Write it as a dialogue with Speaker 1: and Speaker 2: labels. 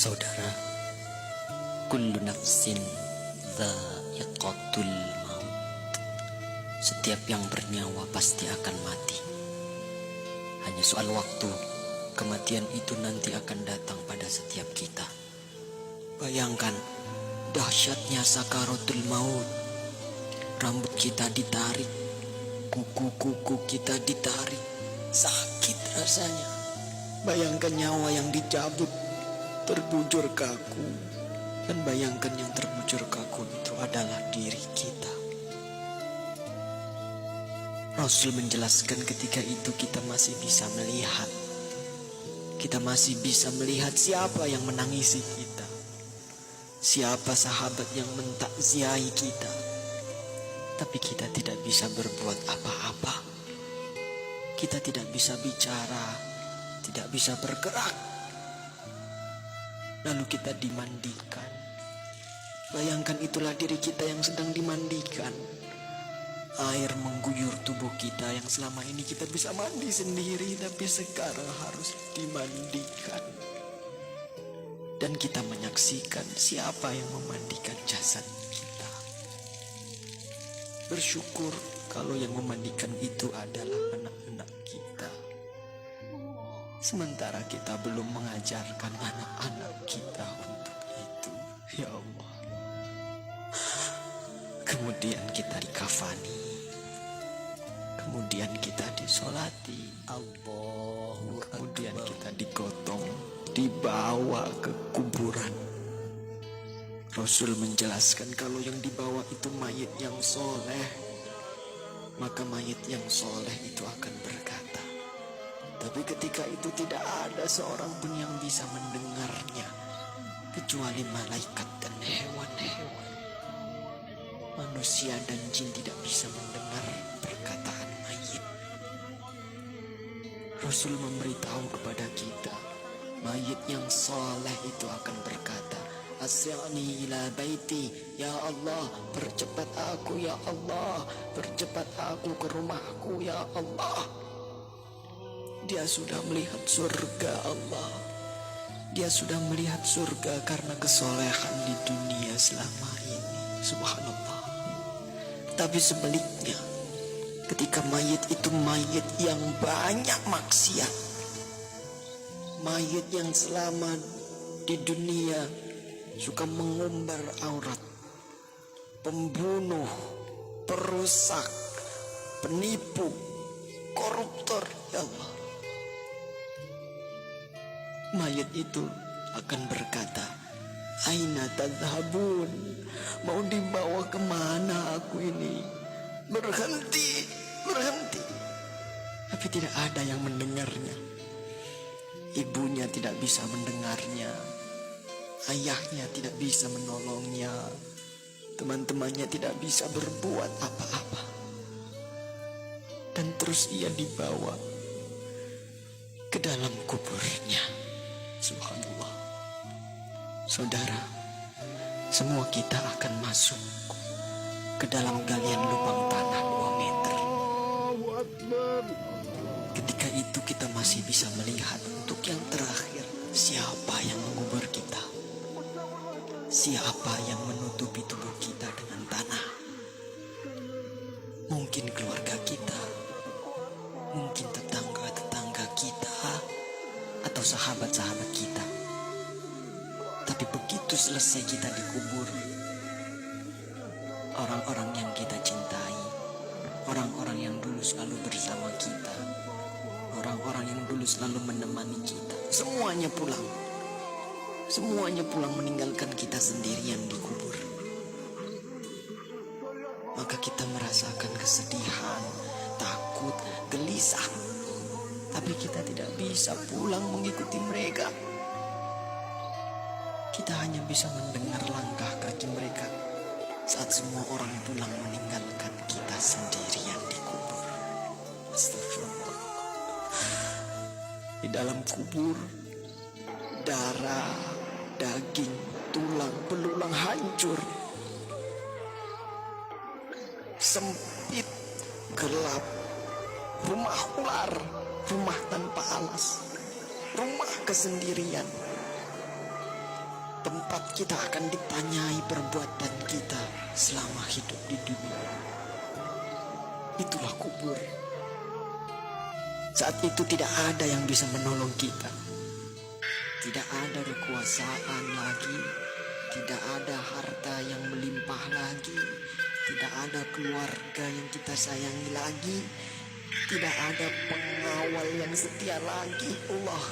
Speaker 1: Saudara, kullu nafsin dha'iqatul maut. Setiap yang bernyawa pasti akan mati. Hanya soal waktu, kematian itu nanti akan datang pada setiap kita. Bayangkan dahsyatnya sakaratul maut. Rambut kita ditarik, kuku-kuku kita ditarik, sakit rasanya. Bayangkan nyawa yang dicabut, terbujur kaku. Dan bayangkan yang terbujur kaku itu adalah diri kita. Rasul menjelaskan ketika itu kita masih bisa melihat. Kita masih bisa melihat siapa yang menangisi kita. Siapa sahabat yang mentakziahi kita. Tapi kita tidak bisa berbuat apa-apa. Kita tidak bisa bicara, tidak bisa bergerak. Lalu kita dimandikan. Bayangkan itulah diri kita yang sedang dimandikan. Air mengguyur tubuh kita yang selama ini kita bisa mandi sendiri, tapi sekarang harus dimandikan. Dan kita menyaksikan siapa yang memandikan jasad kita. Bersyukur kalau yang memandikan itu adalah anak-anak kita. Sementara kita belum mengajarkan anak-anak kita untuk itu. Ya Allah. Kemudian kita dikafani. Kemudian kita disolati. Kemudian kita digotong, dibawa ke kuburan. Rasul menjelaskan kalau yang dibawa itu mayit yang soleh, maka mayit yang soleh itu akan berkata. Tapi ketika itu tidak ada seorang pun yang bisa mendengarnya, kecuali malaikat dan hewan-hewan. Manusia dan jin tidak bisa mendengar perkataan mayit. Rasul memberitahu kepada kita, mayit yang soleh itu akan berkata, Asri'ni ila baiti, ya Allah, percepat aku ya Allah, percepat aku ke rumahku ya Allah. Dia sudah melihat surga Allah. Dia sudah melihat surga karena kesolehan di dunia selama ini. Subhanallah. Tapi sebaliknya, ketika mayit itu mayit yang banyak maksiat, mayit yang selama di dunia suka mengumbar aurat, pembunuh, perusak, penipu, koruptor, ya Allah. Mayat itu akan berkata, Aina tadhabun, mau dibawa kemana aku ini? Berhenti, berhenti. Tapi tidak ada yang mendengarnya. Ibunya tidak bisa mendengarnya. Ayahnya tidak bisa menolongnya. Teman-temannya tidak bisa berbuat apa-apa. Dan terus ia dibawa ke dalam kuburnya. Subhanallah. Saudara, semua kita akan masuk ke dalam galian lubang tanah 2 meter. Ketika itu kita masih bisa melihat untuk yang terakhir siapa yang mengubur kita. Siapa yang menutupi tubuh kita dengan tanah. Mungkin keluarga kita, mungkin tetangga-tetangga kita, atau sahabat-sahabat kita. Tapi begitu selesai kita dikubur, orang-orang yang kita cintai, orang-orang yang dulu selalu bersama kita, orang-orang yang dulu selalu menemani kita, semuanya pulang. Semuanya pulang meninggalkan kita sendirian di kubur. Maka kita merasakan kesedihan, takut, gelisah. Tapi kita tidak bisa pulang mengikuti mereka. Kita hanya bisa mendengar langkah kaki mereka saat semua orang pulang meninggalkan kita sendirian di kubur. Astagfirullah. Di dalam kubur, darah, daging, tulang, belulang hancur. Sempit, gelap, rumah ular, rumah tanpa alas, rumah kesendirian. tempat kita akan ditanyai perbuatan kita selama hidup di dunia. Itulah kubur. Saat itu tidak ada yang bisa menolong kita. Tidak ada kekuasaan lagi. Tidak ada harta yang melimpah lagi. Tidak ada keluarga yang kita sayangi lagi. Tidak ada pengawal yang setia lagi. Allah.